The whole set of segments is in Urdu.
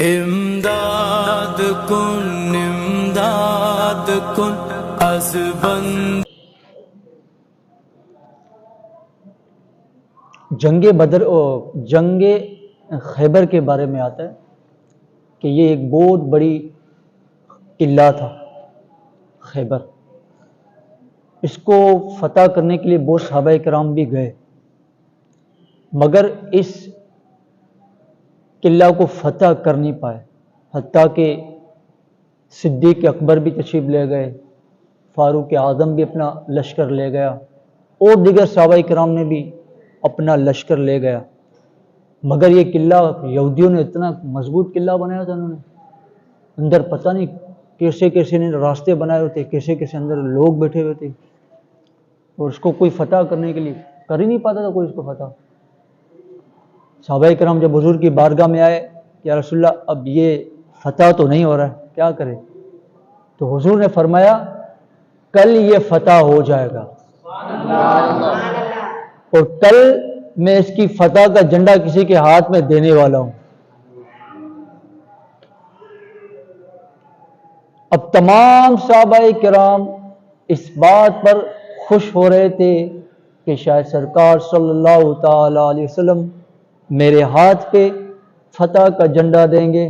امداد کن از بند جنگ بدر اور جنگ خیبر کے بارے میں آتا ہے کہ یہ ایک بہت بڑی قلعہ تھا خیبر. اس کو فتح کرنے کے لیے بہت صحابہ کرام بھی گئے، مگر اس قلعہ کو فتح کر نہیں پائے. حتیٰ کہ صدیق اکبر بھی تشریف لے گئے، فاروق اعظم بھی اپنا لشکر لے گیا، اور دیگر صحابہ کرام نے بھی اپنا لشکر لے گیا. مگر یہ قلعہ یہودیوں نے اتنا مضبوط قلعہ بنایا تھا، انہوں نے اندر پتہ نہیں کیسے کیسے نے راستے بنائے ہوئے تھے، کیسے کیسے اندر لوگ بیٹھے ہوئے تھے، اور اس کو کوئی فتح کرنے کے لیے کر ہی نہیں پاتا تھا کوئی اس کو فتح. صحابہ کرام جب حضور کی بارگاہ میں آئے کہ یا رسول اللہ اب یہ فتح تو نہیں ہو رہا ہے، کیا کرے؟ تو حضور نے فرمایا کل یہ فتح ہو جائے گا، اور کل میں اس کی فتح کا جھنڈا کسی کے ہاتھ میں دینے والا ہوں. اب تمام صحابہ کرام اس بات پر خوش ہو رہے تھے کہ شاید سرکار صلی اللہ تعالی علیہ وسلم میرے ہاتھ پہ فتح کا جھنڈا دیں گے.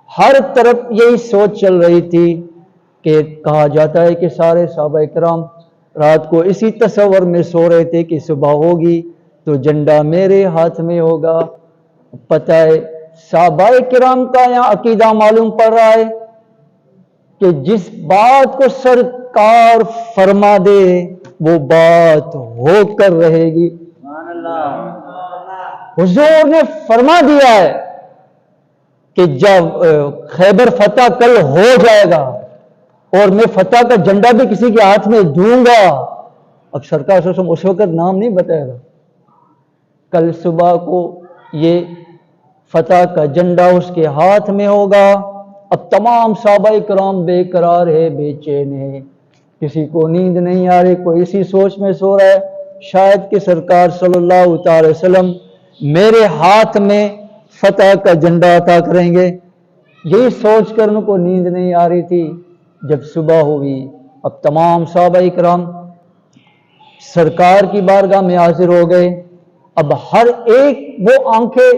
ہر طرف یہی سوچ چل رہی تھی کہ کہا جاتا ہے کہ سارے صحابہ کرام رات کو اسی تصور میں سو رہے تھے کہ صبح ہوگی تو جھنڈا میرے ہاتھ میں ہوگا. پتہ ہے صحابہ کرام کا یہاں عقیدہ معلوم پڑ رہا ہے کہ جس بات کو سرکار فرما دے وہ بات ہو کر رہے گی. حضور نے فرما دیا ہے کہ جب خیبر فتح کل ہو جائے گا اور میں فتح کا جھنڈا بھی کسی کے ہاتھ میں دوں گا. اب سرکار صلی اللہ علیہ وسلم اس وقت نام نہیں بتائے گا، کل صبح کو یہ فتح کا جھنڈا اس کے ہاتھ میں ہوگا. اب تمام صحابہ کرام بے قرار ہے، بے چین ہے، کسی کو نیند نہیں آ رہی، کوئی اسی سوچ میں سو رہا ہے شاید کہ سرکار صلی اللہ تعالی وسلم میرے ہاتھ میں فتح کا جھنڈا عطا کریں گے. یہی سوچ کر ان کو نیند نہیں آ رہی تھی. جب صبح ہوئی اب تمام صحابہ کرام سرکار کی بارگاہ میں حاضر ہو گئے. اب ہر ایک وہ آنکھیں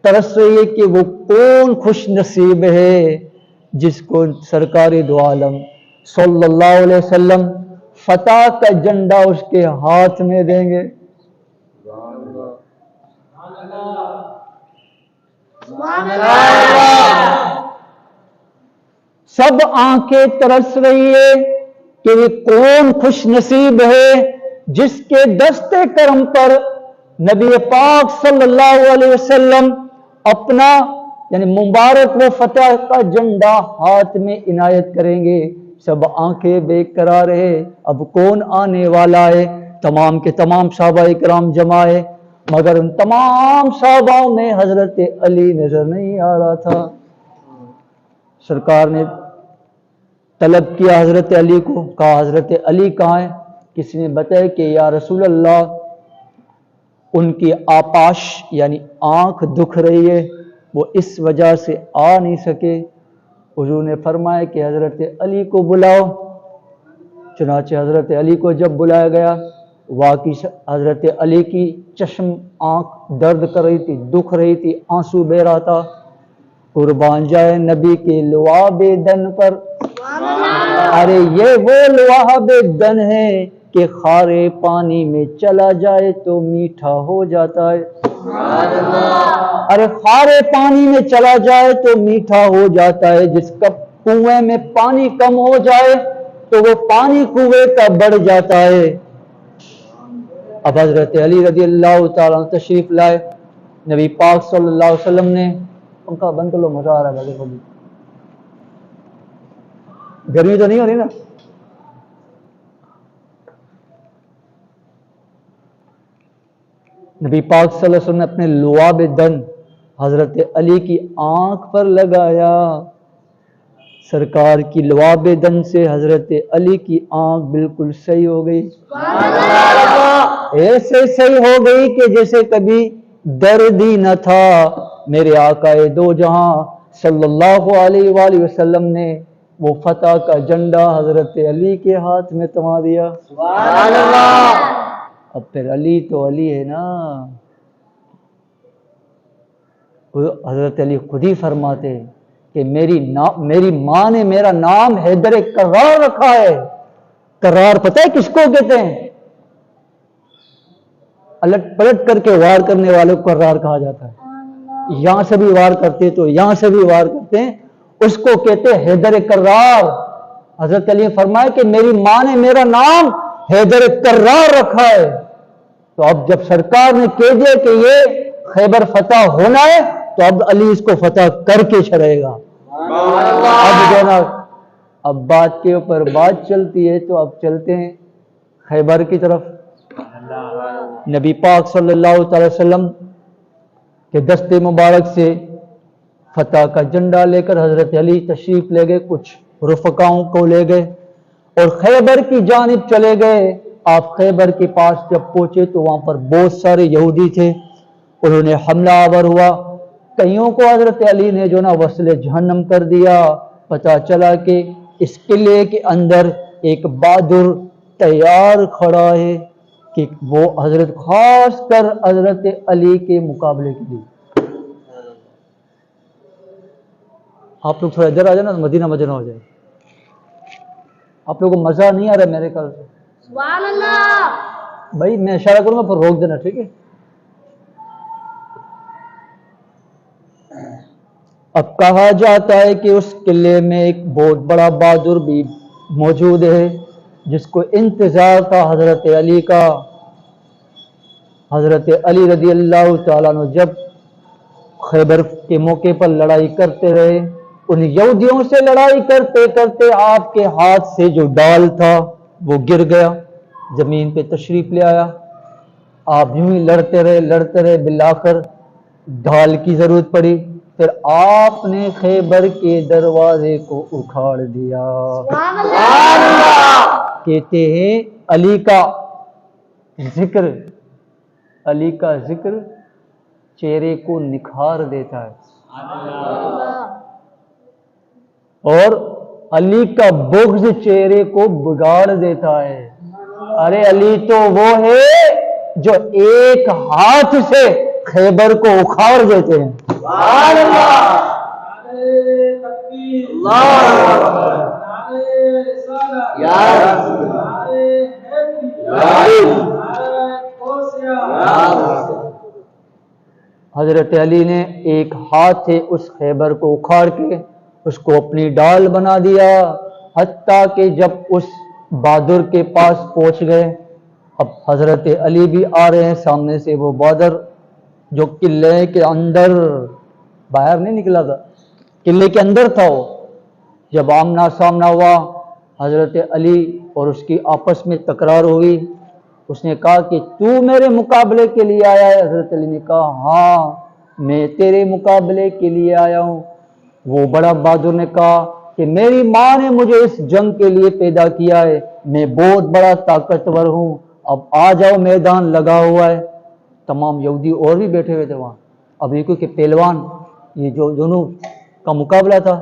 ترس رہی ہے کہ وہ کون خوش نصیب ہے جس کو سرکار دو عالم صلی اللہ علیہ وسلم فتح کا جھنڈا اس کے ہاتھ میں دیں گے. سب آنکھیں ترس رہی ہے کہ وہ کون خوش نصیب ہے جس کے دست کرم پر نبی پاک صلی اللہ علیہ وسلم اپنا یعنی مبارک و فتح کا جھنڈا ہاتھ میں عنایت کریں گے. سب آنکھیں بے قرار ہے، اب کون آنے والا ہے؟ تمام کے تمام صحابہ کرام جمع ہے، مگر ان تمام صحابہ میں حضرت علی نظر نہیں آ رہا تھا. سرکار نے طلب کیا حضرت علی کو، کہا حضرت علی کہاں ہے؟ کسی نے بتایا کہ یا رسول اللہ ان کی آپاش یعنی آنکھ دکھ رہی ہے، وہ اس وجہ سے آ نہیں سکے. حضور نے فرمایا کہ حضرت علی کو بلاؤ. چنانچہ حضرت علی کو جب بلایا گیا، واقعی حضرت علی کی چشم آنکھ درد کر رہی تھی، دکھ رہی تھی، آنسو بہ رہا تھا. قربان جائے نبی کے لعاب دن پر. ارے یہ وہ لعاب دن ہے کہ خارے پانی میں چلا جائے تو میٹھا ہو جاتا ہے. ارے خارے پانی میں چلا جائے تو میٹھا ہو جاتا ہے. جس کا کنویں میں پانی کم ہو جائے تو وہ پانی کنویں کا بڑھ جاتا ہے. اب حضرت علی رضی اللہ تعالیٰ تشریف لائے. نبی پاک صلی اللہ علیہ وسلم نے پنکھا بند کر لو، مزہ آ رہا ہے، گرمی تو نہیں ہو رہی نا. نبی پاک صلی اللہ علیہ وسلم نے اپنے لعاب دن حضرت علی کی آنکھ پر لگایا. سرکار کی لعاب دن سے حضرت علی کی آنکھ بالکل صحیح ہو گئی. ایسے صحیح ہو گئی کہ جیسے کبھی درد ہی نہ تھا، میرے آقا دو جہاں صلی اللہ علیہ وآلہ وسلم نے وہ فتح کا جھنڈا حضرت علی کے ہاتھ میں تھما دیا۔ سبحان اللہ۔ اب پھر علی تو علی ہے نا، حضرت علی خود ہی فرماتے کہ میری ماں نے میرا نام حیدر کرار رکھا ہے۔ کرار پتہ ہے کس کو کہتے ہیں؟ الٹ پلٹ کر کے وار کرنے والے کو کرار کہا جاتا ہے۔ یہاں سے بھی وار کرتے تو یہاں سے بھی وار کرتے ہیں، اس کو کہتے ہیں حیدر کرار۔ حضرت علی نے فرمایا کہ میری ماں نے میرا نام حیدر کرار رکھا ہے۔ تو اب جب سرکار نے کہہ دیا کہ یہ خیبر فتح ہونا ہے تو اب علی اس کو فتح کر کے چھڑے گا۔ اب جو نا اب بات کے اوپر بات چلتی ہے تو اب چلتے ہیں خیبر کی طرف۔ نبی پاک صلی اللہ تعالی وسلم کے دستے مبارک سے فتح کا جھنڈا لے کر حضرت علی تشریف لے گئے، کچھ رفقاؤں کو لے گئے اور خیبر کی جانب چلے گئے۔ آپ خیبر کے پاس جب پہنچے تو وہاں پر بہت سارے یہودی تھے، انہوں نے حملہ آور ہوا، کئیوں کو حضرت علی نے جو نا وصل جہنم کر دیا۔ پتہ چلا کہ اس قلعے کے اندر ایک بہادر تیار کھڑا ہے کہ وہ حضرت خاص کر حضرت علی کے مقابلے کے لیے۔ آپ لوگ تھوڑا ادھر آ جائے نا، مدینہ مدینہ ہو جائے۔ آپ لوگوں کو مزہ نہیں آ رہا میرے خیال سے؟ سبحان اللہ۔ بھائی میں اشارہ کروں گا پر روک دینا، ٹھیک ہے؟ اب کہا جاتا ہے کہ اس قلعے میں ایک بہت بڑا بہادر بھی موجود ہے جس کو انتظار تھا حضرت علی کا۔ حضرت علی رضی اللہ تعالیٰ عنہ جب خیبر کے موقع پر لڑائی کرتے رہے، ان یہودیوں سے لڑائی کرتے کرتے آپ کے ہاتھ سے جو ڈال تھا وہ گر گیا، زمین پہ تشریف لے آیا۔ آپ یوں ہی لڑتے رہے، بالآخر ڈھال کی ضرورت پڑی، پھر آپ نے خیبر کے دروازے کو اکھاڑ دیا۔ کہتے ہیں علی کا ذکر چہرے کو نکھار دیتا ہے اور علی کا بغض چہرے کو بگاڑ دیتا ہے۔ ارے علی تو وہ ہے جو ایک ہاتھ سے خیبر کو اکھاڑ دیتے ہیں۔ سبحان اللہ۔ حضرت علی نے ایک ہاتھ سے اس خیبر کو اکھاڑ کے اس کو اپنی ڈال بنا دیا، حتیٰ کہ جب اس بہادر کے پاس پہنچ گئے، اب حضرت علی بھی آ رہے ہیں سامنے سے، وہ بہادر جو قلعے کے اندر باہر نہیں نکلا تھا، قلعے کے اندر تھا، وہ جب آمنا سامنا ہوا حضرت علی اور اس کی آپس میں تکرار ہوئی، اس نے کہا کہ تو میرے مقابلے کے لیے آیا ہے؟ حضرت علی نے کہا ہاں میں تیرے مقابلے کے لیے آیا ہوں۔ وہ بڑا بہادر نے کہا کہ میری ماں نے مجھے اس جنگ کے لیے پیدا کیا ہے، میں بہت بڑا طاقتور ہوں، اب آ جاؤ، میدان لگا ہوا ہے۔ تمام یہودی اور بھی بیٹھے ہوئے تھے وہاں، اب یہ کہ پہلوان یہ جو دونوں کا مقابلہ تھا۔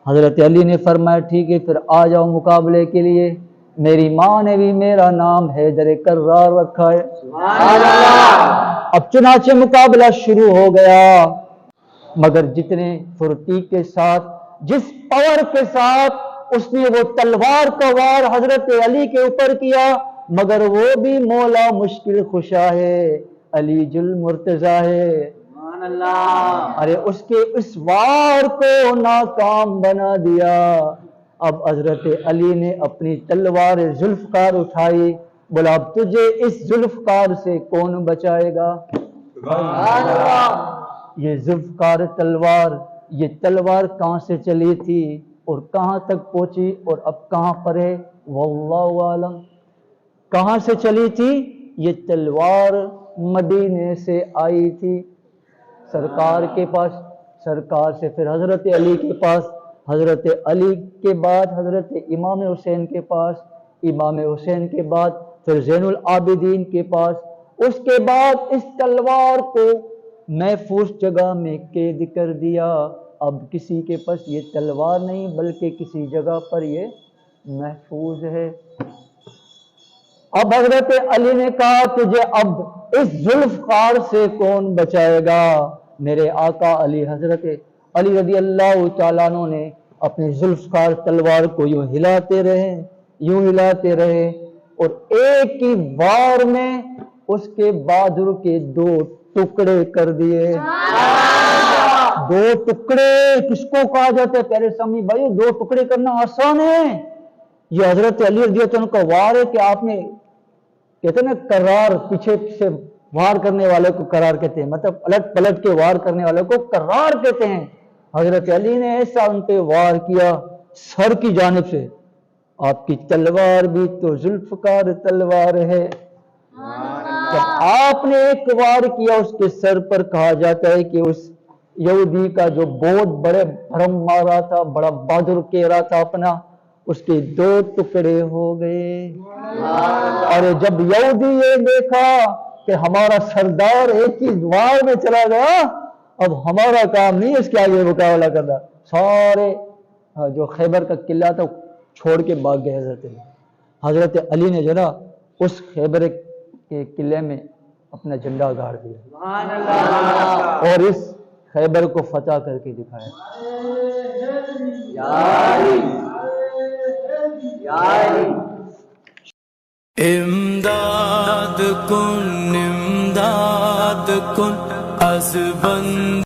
حضرت علی نے فرمایا ٹھیک ہے پھر آ جاؤ مقابلے کے لیے، میری ماں نے بھی میرا نام حیدر کرار رکھا ہے۔ سبحان اللہ۔ اب چنانچہ مقابلہ شروع ہو گیا، مگر جتنے پھرتی کے ساتھ، جس پاور کے ساتھ اس نے وہ تلوار کا وار حضرت علی کے اوپر کیا، مگر وہ بھی مولا مشکل خشا ہے، علی جل مرتضی ہے۔ سبحان اللہ۔ ارے اس کے اس وار کو ناکام بنا دیا۔ اب حضرت علی نے اپنی تلوار ذوالفقار اٹھائی، بولا اب تجھے اس ذوالفقار سے کون بچائے گا؟ سبحان اللہ۔ یہ ذوالفقار تلوار، یہ تلوار کہاں سے چلی تھی اور کہاں تک پہنچی اور اب کہاں پر ہے واللہ عالم۔ کہاں سے چلی تھی؟ یہ تلوار مدینے سے آئی تھی سرکار کے پاس، سرکار سے پھر حضرت علی کے پاس، حضرت علی کے بعد حضرت امام حسین کے پاس، امام حسین کے بعد پھر زین العابدین کے پاس، اس کے بعد اس تلوار کو محفوظ جگہ میں قید کر دیا. اب کسی کے پاس یہ تلوار نہیں بلکہ کسی جگہ پر یہ محفوظ ہے. اب حضرت علی نے کہا تجھے اب اس ذوالفقار سے کون بچائے گا؟ میرے آقا علی حضرت علی رضی اللہ تعالیٰ عنہ نے اپنی ذوالفقار تلوار کو یوں ہلاتے رہے اور ایک ہی وار میں اس کے بہادر کے 2 ٹکڑے کر دیے. 2 ٹکڑے کس کو کہا جاتا ہے پیارے سامعین بھائی؟ 2 ٹکڑے کرنا آسان ہے. یہ حضرت علی رضی اللہ عنہ کا وار ہے کہ آپ نے کہتے ہیں نا کرار، پیچھے سے وار کرنے والے کو کرار کہتے ہیں، مطلب الٹ پلٹ کے وار کرنے والے کو کرار کہتے ہیں. حضرت علی نے ایسا ان پہ وار کیا سر کی جانب سے. آپ کی تلوار بھی تو ذوالفقار تلوار ہے. جب آپ نے ایک وار کیا اس کے سر پر، کہا جاتا ہے کہ اس یہودی کا جو بہت بڑے بھرم مارا تھا، بڑا بہادر کہہ رہا تھا اپنا، اس کے 2 ٹکڑے ہو گئے. اور جب یہودی یہ دیکھا کہ ہمارا سردار ایک ہی وار میں چلا گیا، اب ہمارا کام نہیں اس کے آگے مقابلہ کرنا، سارے جو خیبر کا قلعہ تھا چھوڑ کے بھاگ گئے. حضرت علی نے جو نا اس خیبر کے قلعے میں اپنا جھنڈا گاڑ دیا اور اس خیبر کو فتح کر کے دکھایا. امداد کن از بند